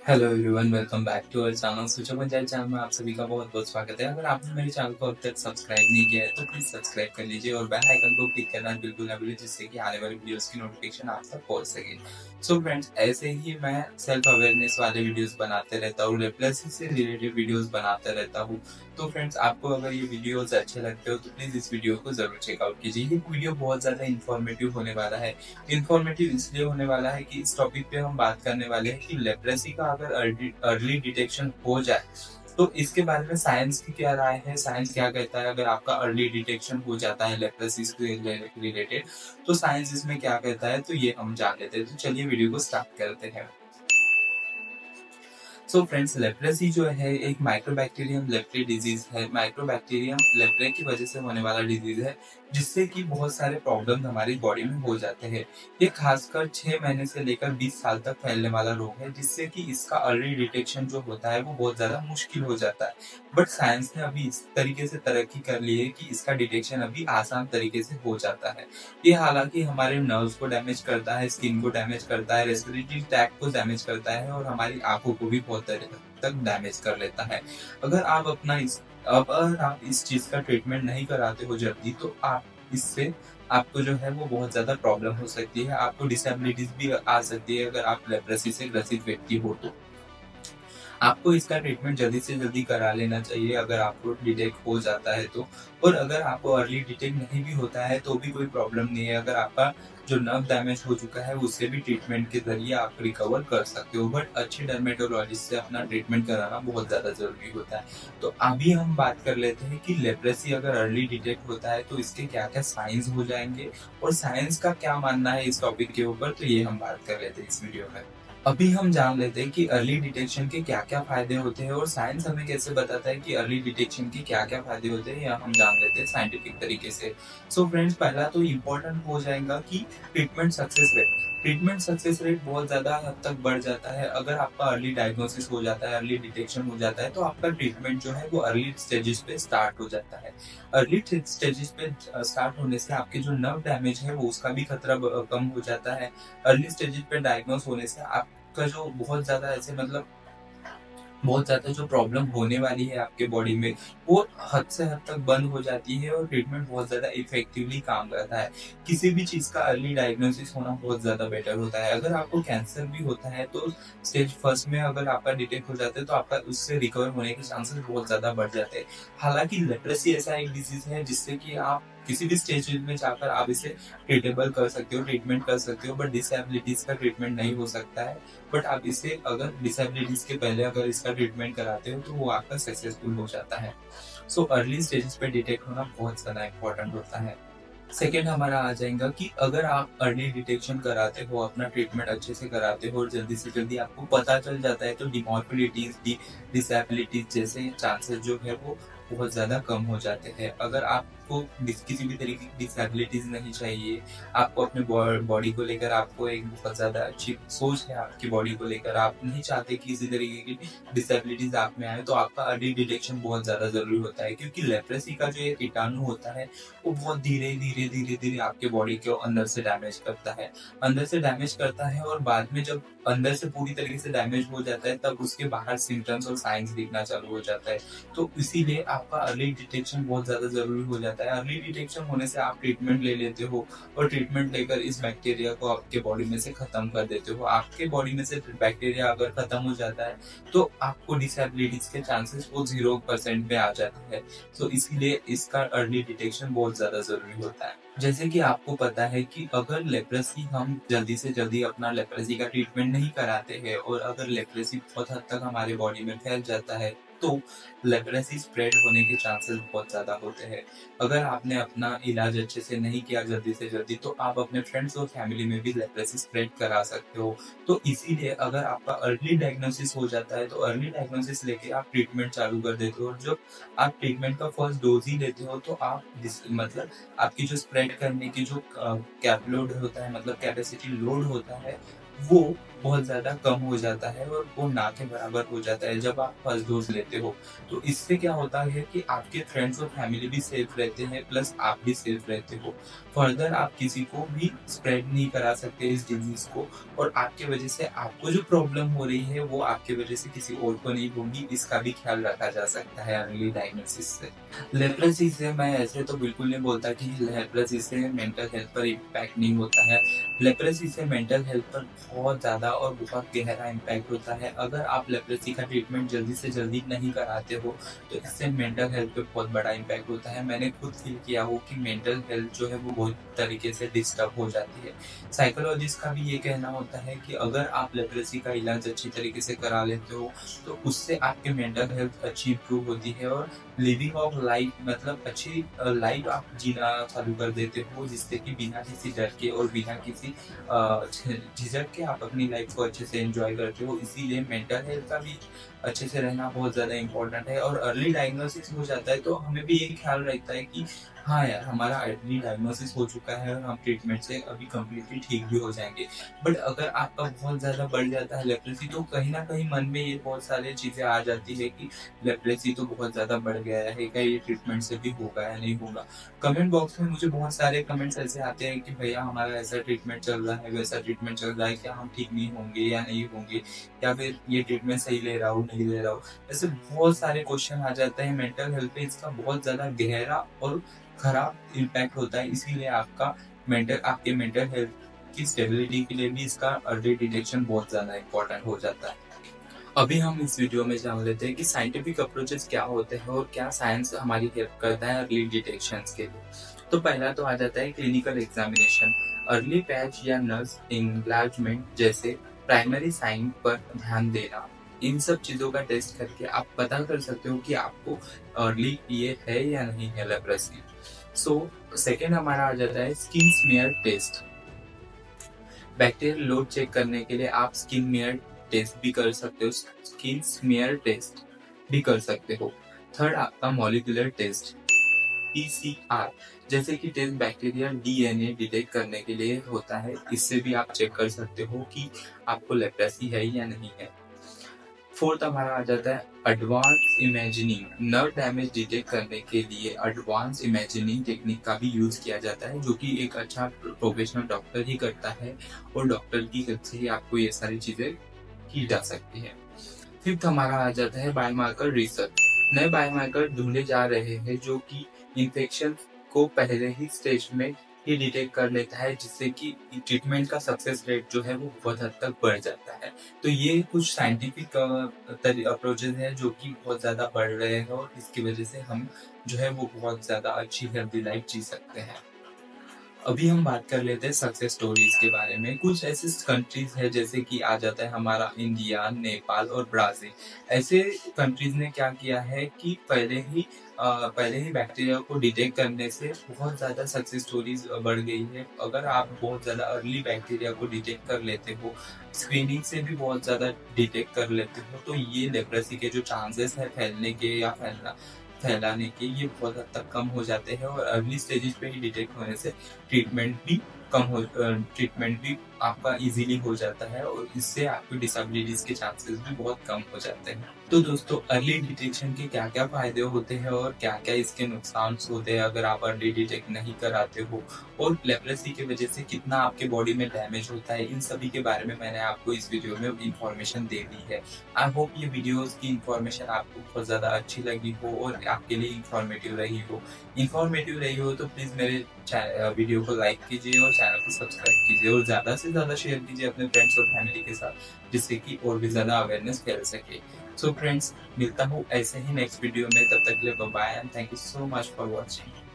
Hello everyone, welcome back to our channel सोचा panchayat channel में आप सभी का बहुत बहुत स्वागत है। अगर आपने मेरे चैनल को अब तक सब्सक्राइब नहीं किया है तो प्लीज सब्सक्राइब कर लीजिए और बेल आइकन को क्लिक करना बिल्कुल ना भूलिए, जिससे कि आने वाली वीडियोस की नोटिफिकेशन आप तक पहुंच सके। सो फ्रेंड्स, ऐसे ही मैं सेल्फ अवेयरनेस वाले वीडियोस बनाते रहता हूँ, लेप्रेसी से रिलेटेड वीडियोस बनाते रहता हूँ। तो फ्रेंड्स, आपको अगर ये वीडियोस अच्छे लगते हो तो प्लीज इस वीडियो को जरूर चेकआउट कीजिए। ये वीडियो बहुत ज्यादा इन्फॉर्मेटिव होने वाला है। इन्फॉर्मेटिव इसलिए होने वाला है कि इस टॉपिक पे हम बात करने वाले हैं कि लेप्रेसी का अगर अर्ली डिटेक्शन हो जाए तो इसके बारे में साइंस की क्या राय है, साइंस क्या कहता है। अगर आपका अर्ली डिटेक्शन हो जाता है लेप्रेसी से रिलेटेड तो साइंस इसमें क्या कहता है, तो ये हम जान लेते हैं। तो चलिए वीडियो को स्टार्ट करते हैं। सो फ्रेंड्स, लेप्रेसी जो है एक माइक्रोबैक्टीरियम लेप्रे डिजीज है। माइक्रोबैक्टीरियम लेप्रे की वजह से होने वाला डिजीज है, जिससे कि बहुत सारे प्रॉब्लम हमारी बॉडी में हो जाते हैं। ये खासकर 6 महीने से लेकर 20 साल तक फैलने वाला रोग है, जिससे कि इसका अर्ली डिटेक्शन जो होता है वो बहुत ज्यादा मुश्किल हो जाता है। बट साइंस ने अभी इस तरीके से तरक्की कर ली है कि इसका डिटेक्शन अभी आसान तरीके से हो जाता है। ये हालांकि हमारे नर्व्स को डैमेज करता है, स्किन को डैमेज करता है, रेस्पिरेटरी ट्रैक्ट को डैमेज करता है और हमारी आंखों को भी बहुत तक डैमेज कर लेता है। अगर आप अपना इस अगर आप इस चीज का ट्रीटमेंट नहीं कराते हो जल्दी तो आप इससे आपको जो है वो बहुत ज्यादा प्रॉब्लम हो सकती है। आपको डिसेबिलिटीज भी आ सकती है अगर आप लेप्रेसी से ग्रसित व्यक्ति हो तो। आपको इसका ट्रीटमेंट जल्दी से जल्दी करा लेना चाहिए अगर आपको डिटेक्ट हो जाता है तो। और अगर आपको अर्ली डिटेक्ट नहीं भी होता है तो भी कोई प्रॉब्लम नहीं है। अगर आपका जो नर्व डैमेज हो चुका है उससे भी ट्रीटमेंट के जरिए आप रिकवर कर सकते हो। बट अच्छे डर्मेटोलॉजिस्ट से अपना ट्रीटमेंट कराना बहुत ज्यादा जरूरी होता है। तो अभी हम बात कर लेते हैं कि लेप्रेसी अगर अर्ली डिटेक्ट होता है तो इसके क्या क्या साइंस हो जाएंगे और साइंस का क्या मानना है इस टॉपिक के ऊपर, तो ये हम बात कर लेते हैं इस वीडियो में। अभी हम जान लेते हैं कि अर्ली डिटेक्शन के क्या क्या फायदे होते हैं और साइंस हमें कैसे बताता है कि अर्ली डिटेक्शन के क्या क्या फायदे होते हैं, या हम जान लेते हैं साइंटिफिक तरीके से। सो फ्रेंड्स, पहला तो इम्पोर्टेंट हो जाएगा कि treatment success rate. Treatment success rate बहुत ज्यादा हद तक बढ़ जाता है अगर आपका अर्ली डायग्नोसिस हो जाता है, अर्ली डिटेक्शन हो जाता है तो आपका ट्रीटमेंट जो है वो अर्ली स्टेजेस पे स्टार्ट हो जाता है। अर्ली स्टेजेस पे स्टार्ट होने से आपके जो नर्व डैमेज है वो उसका भी खतरा कम हो जाता है। अर्ली स्टेजेस पे डायग्नोस होने से आपका जो बहुत ज्यादा जो प्रॉब्लम होने वाली है आपके बॉडी में वो हद से हद तक बंद हो जाती है और ट्रीटमेंट बहुत ज्यादा इफेक्टिवली काम करता है। किसी भी चीज का अर्ली डायग्नोसिस होना बहुत ज्यादा बेटर होता है। अगर आपको कैंसर भी होता है तो स्टेज फर्स्ट में अगर आपका डिटेक्ट हो जाता है तो आपका उससे रिकवर होने के चांसेस बहुत ज्यादा बढ़ जाते हैं। हालांकि लेप्रेसी ऐसा एक डिजीज है जिससे कि आप किसी भी स्टेज में जाकर आप इसे ट्रीटेबल कर सकते हो, ट्रीटमेंट कर सकते हो, बट डिसेबिलिटीज का ट्रीटमेंट नहीं हो सकता है। बट आप इसे अगर डिसेबिलिटीज के पहले अगर इसका ट्रीटमेंट कराते हो तो वो आपका सक्सेसफुल हो जाता है। सो अर्ली स्टेजेस पे डिटेक्ट होना बहुत ज्यादा इम्पोर्टेंट होता है। सेकेंड हमारा आ जाएगा कि अगर आप अर्ली डिटेक्शन कराते हो, अपना ट्रीटमेंट अच्छे से कराते हो और जल्दी से जल्दी आपको पता चल जाता है तो डिमॉर्बिडिटीज डिसेबिलिटीज जैसे चांसेस जो है वो बहुत ज्यादा कम हो जाते हैं। अगर आपको किसी भी तरीके की डिसेबिलिटीज नहीं चाहिए, आपको अपने बॉडी को लेकर आपको एक बहुत ज्यादा अच्छी सोच है, आपकी बॉडी को लेकर आप नहीं चाहते कि किसी तरीके की डिसेबिलिटीज आप में आए, तो आपका अर्ली डिटेक्शन बहुत ज्यादा जरूरी होता है। क्योंकि लेप्रेसी का जो ये कीटाणु होता है वो बहुत धीरे धीरे धीरे धीरे आपके बॉडी के अंदर से डैमेज करता है, अंदर से डैमेज करता है। और बाद में जब अंदर से पूरी तरीके से डैमेज हो जाता है तब उसके बाहर सिम्टम्स और साइंस दिखना चालू हो जाता है। तो इसीलिए आपका अर्ली डिटेक्शन बहुत ज्यादा जरूरी हो जाता है। अर्ली डिटेक्शन होने से आप ट्रीटमेंट ले लेते हो और ट्रीटमेंट लेकर इस बैक्टीरिया को आपके बॉडी में से खत्म कर देते हो। आपके बॉडी में से बैक्टीरिया अगर खत्म हो जाता है तो आपको डिसेबिलिटीज के चांसेस वो 0% पे आ जाते हैं। तो इसीलिए इसका अर्ली डिटेक्शन बहुत ज्यादा जरूरी होता है। जैसे कि आपको पता है कि अगर लेप्रेसी हम जल्दी से जल्दी अपना लेप्रेसी का ट्रीटमेंट नहीं कराते हैं और अगर लेप्रेसी बहुत हद तक हमारे बॉडी में फैल जाता है तो लेप्रेसी स्प्रेड होने के चांसेस बहुत ज्यादा होते हैं। अगर आपने अपना इलाज अच्छे से नहीं किया जल्दी से जल्दी तो आप अपने फ्रेंड्स और फैमिली में भी लेप्रेसी स्प्रेड करा सकते हो। तो इसीलिए अगर आपका अर्ली डायग्नोसिस हो जाता है तो अर्ली डायग्नोसिस लेके आप ट्रीटमेंट चालू कर देते हो और जब आप ट्रीटमेंट का फर्स्ट डोज ही लेते हो तो आप मतलब आपकी जो स्प्रेड करने की जो कैप लोड होता है, मतलब कैपेसिटी लोड होता है, वो बहुत ज़्यादा कम हो जाता है और वो ना के बराबर हो जाता है जब आप फर्स्ट डोज़ लेते हो। तो इससे क्या होता है कि आपके फ्रेंड्स और फैमिली भी सेफ रहते हैं, प्लस आप भी सेफ रहते हो। फर्दर आप किसी को भी स्प्रेड नहीं करा सकते इस डिज़ीज़ को, और आपकी वजह से आपको जो प्रॉब्लम हो रही है वो आपकी वजह से किसी और को नहीं होगी, इसका भी ख्याल रखा जा सकता है अर्ली डायग्नोसिस से। लेप्रोसी से मैं ऐसे तो बिल्कुल नहीं बोलता कि लेप्रोसी से मेंटल हेल्थ पर इम्पैक्ट नहीं होता है। लेप्रोसी से मेंटल हेल्थ पर बहुत ज़्यादा और बहुत गहरा इम्पैक्ट होता है। अगर आप लेप्रोसी का ट्रीटमेंट जल्दी से जल्दी नहीं कराते हो, तो इससे मेंटल हेल्थ पे बहुत बड़ा इम्पैक्ट होता है। मैंने खुद फील किया हो कि मेंटल हेल्थ जो है वो बहुत तरीके से डिस्टर्ब हो जाती है। साइकोलॉजिस्ट का भी ये कहना होता है कि अगर आप लेप्रोसी का इलाज अच्छी तरीके से करा लेते हो, तो उससे आपकी मेंटल हेल्थ अच्छी इम्प्रूव होती है और लिविंग ऑफ लाइफ मतलब अच्छी लाइफ आप जीना चालू कर देते हो, जिससे कि बिना किसी डर के और बिना किसी झिझक के आप अपनी लाइफ को अच्छे से एंजॉय करते हो। इसीलिए मेंटल हेल्थ का भी अच्छे से रहना बहुत ज़्यादा इम्पोर्टेंट है, और अर्ली डायग्नोसिस हो जाता है तो हमें भी ये ख्याल रहता है कि हाँ यार, हमारा अर्ली डायग्नोसिस हो चुका है और हम ट्रीटमेंट से अभी कंप्लीटली ठीक भी हो जाएंगे। बट अगर आपका बहुत ज़्यादा बढ़ जाता है लेप्रोसी, तो कहीं ना कहीं मन में ये बहुत सारी चीज़ें आ जाती है कि लेप्रोसी तो बहुत ज़्यादा बढ़ गया है, क्या ये ट्रीटमेंट से भी होगा या नहीं होगा। कमेंट बॉक्स में मुझे बहुत सारे कमेंट्स ऐसे आते हैं कि भैया हमारा ऐसा ट्रीटमेंट चल रहा है, वैसा ट्रीटमेंट चल रहा है, क्या हम ठीक नहीं होंगे या नहीं होंगे, या फिर ये ट्रीटमेंट सही ले रहा हूँ नहीं ले रहा हूँ। ऐसे बहुत सारे क्वेश्चन आ जाते हैं। मेंटल हेल्थ पे इसका बहुत ज़्यादा गहरा और खराब इम्पैक्ट होता है, इसीलिए आपके मेंटल हेल्थ की स्टेबिलिटी के लिए भी इसका अर्ली डिटेक्शन बहुत ज़्यादा इम्पोर्टेंट हो जाता है। अभी हम इस वीडियो में जान लेते हैं कि साइंटिफिक अप्रोचेस क्या होते हैं और क्या साइंस हमारी हेल्प करता है अर्ली डिटेक्शंस के लिए। तो पहला तो आ जाता है क्लिनिकल एग्जामिनेशन। अर्ली पैच या नर्व इंलार्जमेंट जैसे प्राइमरी साइन पर ध्यान देना। इन सब चीजों का टेस्ट करके आप पता कर सकते हो कि आपको अर्ली ये है या नहीं है लेप्रोसी। सो सेकेंड हमारा आ जाता है skin smear test. Bacterial load check करने के लिए आप स्किन स्मीयर टेस्ट भी कर सकते हो, स्किन स्मीयर टेस्ट भी कर सकते हो। थर्ड आपका मॉलिक्यूलर टेस्ट पीसीआर जैसे कि टेस्ट बैक्टीरिया डीएनए डिटेक्ट करने के लिए होता है, इससे भी आप चेक कर सकते हो कि आपको लेप्रोसी है या नहीं है। फोर्थ हमारा आ जाता है advance imagining. Nerve damage detect करने के लिए एडवांस इमेजिनिंग टेक्निक का भी यूज किया जाता है, जो कि एक अच्छा प्रोफेशनल डॉक्टर ही करता है, और डॉक्टर की हेल्प से ही आपको ये सारी चीजें की जा सकती है। फिफ्थ हमारा आ जाता है बायोमार्कर रिसर्च। नए बायोमार्कर ढूंढे जा रहे हैं जो कि इन्फेक्शन को पहले ही स्टेज में ही डिटेक्ट कर लेता है, जिससे कि ट्रीटमेंट का सक्सेस रेट जो है वो बहुत हद तक बढ़ जाता है। तो ये कुछ साइंटिफिक अप्रोचेज हैं जो कि बहुत ज़्यादा बढ़ रहे हैं, और इसकी वजह से हम जो है वो बहुत ज़्यादा अच्छी हेल्दी लाइफ जी सकते हैं। अभी हम बात कर लेते हैं सक्सेस स्टोरीज के बारे में। कुछ ऐसे कंट्रीज है जैसे कि आ जाता है हमारा इंडिया, नेपाल और ब्राजील। ऐसे कंट्रीज ने क्या किया है कि पहले ही बैक्टीरिया को डिटेक्ट करने से बहुत ज़्यादा सक्सेस स्टोरीज बढ़ गई है। अगर आप बहुत ज़्यादा अर्ली बैक्टीरिया को डिटेक्ट कर लेते हो, स्क्रीनिंग से भी बहुत ज़्यादा डिटेक्ट कर लेते हो, तो ये लेप्रोसी के जो चांसेस है फैलने के या फैलाने के, ये बहुत हद तक कम हो जाते हैं, और अर्ली स्टेजेस पे ही डिटेक्ट होने से ट्रीटमेंट भी आपका इजीली हो जाता है, और इससे आपकी डिसेबिलिटीज के चांसेस भी बहुत कम हो जाते हैं। तो दोस्तों, अर्ली डिटेक्शन के क्या क्या फायदे होते हैं और क्या क्या इसके नुकसान होते हैं अगर आप अर्ली डिटेक्ट नहीं कराते हो, और लेप्रोसी की वजह से कितना आपके बॉडी में डैमेज होता है, इन सभी के बारे में मैंने आपको इस वीडियो में इंफॉर्मेशन दे दी है। आई होप ये वीडियोस की इंफॉर्मेशन आपको बहुत ज़्यादा अच्छी लगी हो और आपके लिए इंफॉर्मेटिव रही हो तो प्लीज़ मेरे वीडियो को लाइक कीजिए और चैनल को सब्सक्राइब कीजिए, और ज़्यादा से ज़्यादा शेयर कीजिए अपने फ्रेंड्स और फैमिली के साथ, जिससे कि और भी ज़्यादा अवेयरनेस फैल सके। सो फ्रेंड्स, मिलता हूँ ऐसे ही नेक्स्ट वीडियो में। तब तक के लिए bye bye and thank you so much for watching.